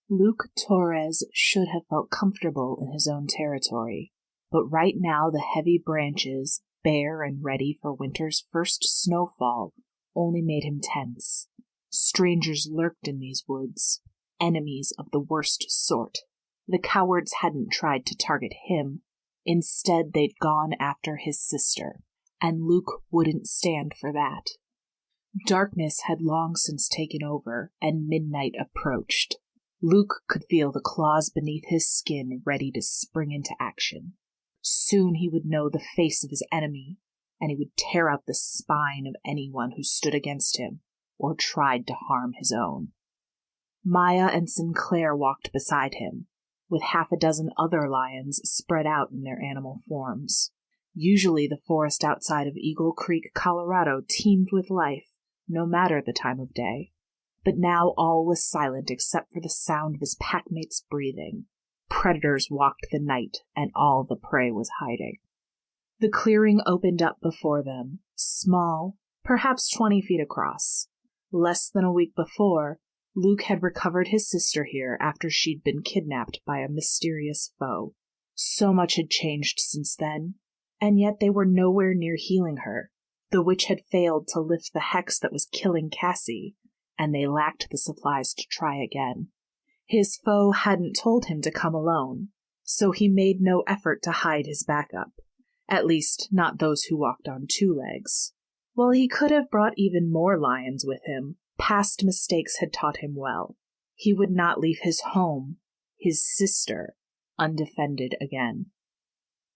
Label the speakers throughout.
Speaker 1: Luke Torres should have felt comfortable in his own territory, but right now the heavy branches, bare and ready for winter's first snowfall, only made him tense. Strangers lurked in these woods, enemies of the worst sort. The cowards hadn't tried to target him. Instead, they'd gone after his sister, and Luke wouldn't stand for that. Darkness had long since taken over, and midnight approached. Luke could feel the claws beneath his skin ready to spring into action. Soon he would know the face of his enemy, and he would tear out the spine of anyone who stood against him or tried to harm his own. Maya and Sinclair walked beside him, with half a dozen other lions spread out in their animal forms. Usually the forest outside of Eagle Creek, Colorado, teemed with life, no matter the time of day. But now all was silent except for the sound of his packmates' breathing. Predators walked the night, and all the prey was hiding. The clearing opened up before them, small, perhaps 20 feet across. Less than a week before, Luke had recovered his sister here after she'd been kidnapped by a mysterious foe. So much had changed since then, and yet they were nowhere near healing her. The witch had failed to lift the hex that was killing Cassie, and they lacked the supplies to try again. His foe hadn't told him to come alone, so he made no effort to hide his backup, at least not those who walked on 2 legs. While he could have brought even more lions with him, past mistakes had taught him well. He would not leave his home, his sister, undefended again.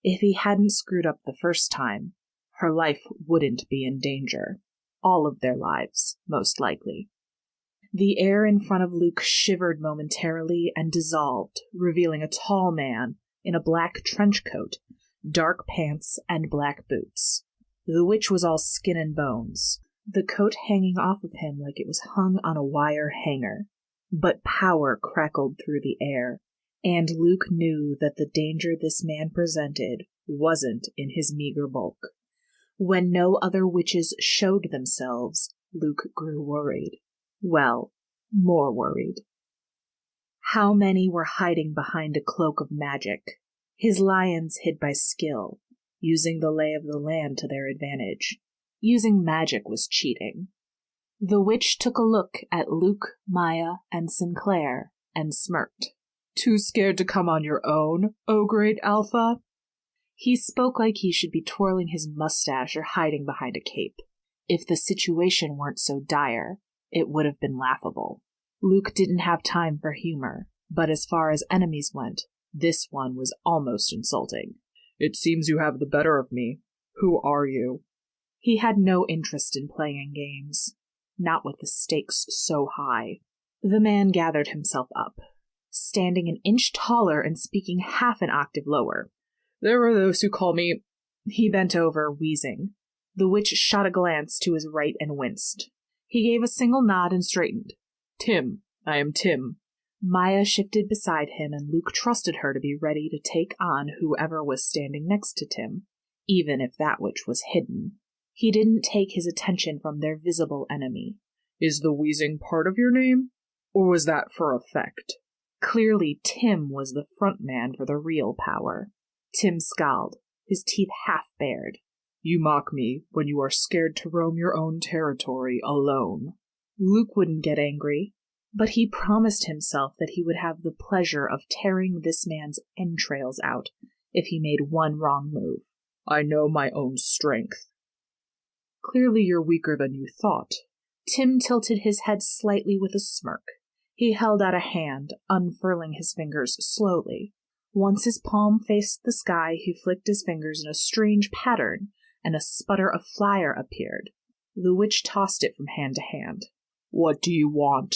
Speaker 1: If he hadn't screwed up the first time, her life wouldn't be in danger. All of their lives, most likely. The air in front of Luke shivered momentarily and dissolved, revealing a tall man in a black trench coat, dark pants, and black boots. The witch was all skin and bones, the coat hanging off of him like it was hung on a wire hanger. But power crackled through the air, and Luke knew that the danger this man presented wasn't in his meager bulk. When no other witches showed themselves, Luke grew worried. Well, more worried. How many were hiding behind a cloak of magic? His lions hid by skill, using the lay of the land to their advantage. Using magic was cheating. The witch took a look at Luke, Maya, and Sinclair, and smirked. "Too scared to come on your own, oh great Alpha?" He spoke like he should be twirling his mustache or hiding behind a cape. If the situation weren't so dire, it would have been laughable. Luke didn't have time for humor, but as far as enemies went, this one was almost insulting. "It seems you have the better of me. Who are you?" He had no interest in playing games, not with the stakes so high. The man gathered himself up, standing an inch taller and speaking half an octave lower. "There are those who call me—" He bent over, wheezing. The witch shot a glance to his right and winced. He gave a single nod and straightened. "Tim. I am Tim." Maya shifted beside him, and Luke trusted her to be ready to take on whoever was standing next to Tim, even if that witch was hidden. He didn't take his attention from their visible enemy. "Is the wheezing part of your name? Or was that for effect?" Clearly Tim was the front man for the real power. Tim scowled, his teeth half bared. "You mock me when you are scared to roam your own territory alone." Luke wouldn't get angry, but he promised himself that he would have the pleasure of tearing this man's entrails out if he made one wrong move. "I know my own strength." "Clearly you're weaker than you thought." Tim tilted his head slightly with a smirk. He held out a hand, unfurling his fingers slowly. Once his palm faced the sky, he flicked his fingers in a strange pattern, and a sputter of fire appeared. The witch tossed it from hand to hand. "What do you want?"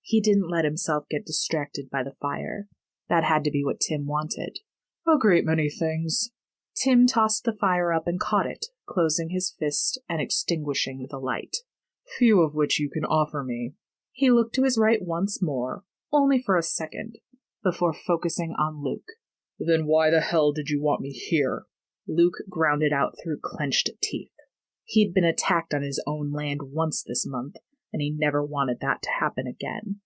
Speaker 1: He didn't let himself get distracted by the fire. That had to be what Tim wanted. "A great many things." Tim tossed the fire up and caught it, closing his fist and extinguishing the light. "Few of which you can offer me." He looked to his right once more, only for a second, before focusing on Luke. "Then why the hell did you want me here?" Luke ground it out through clenched teeth. He'd been attacked on his own land once this month, and he never wanted that to happen again.